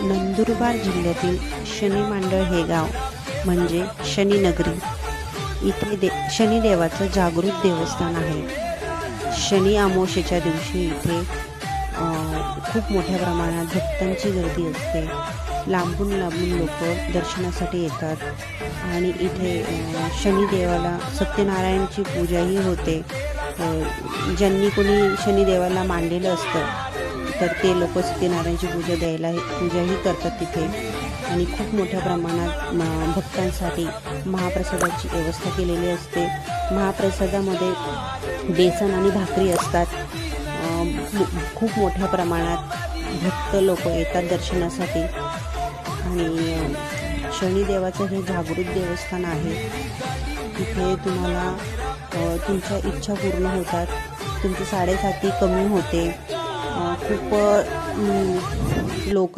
नंदुरबार जिल्ह्यातील शनिमांडळ हे गाव म्हणजे शनिनगरी. इथे शनिदेवाचं जागृत देवस्थान आहे. शनी अमावस्येच्या दिवशी इथे खूप मोठ्या प्रमाणात भक्तांची गर्दी असते. लांबून लांबून लोक दर्शनासाठी येतात आणि इथे शनिदेवाला सत्यनारायणची पूजाही होते. ज्यांनी कोणी शनिदेवाला मांडलेलं असतं तर ते लोक सत्यनारायणची पूजाही करतात तिथे. आणि खूप मोठ्या प्रमाणात भक्तांसाठी महाप्रसादाची व्यवस्था केलेली असते. महाप्रसादामध्ये बेसन आणि भाकरी असतात. खूप मोठ्या प्रमाणात भक्त लोक येतात दर्शनासाठी. आणि शनिदेवाचं हे जागृत देवस्थान आहे. इथे तुम्हाला तुमच्या इच्छा पूर्ण होतात. तुमची साडेसाती कमी होते. खूप लोक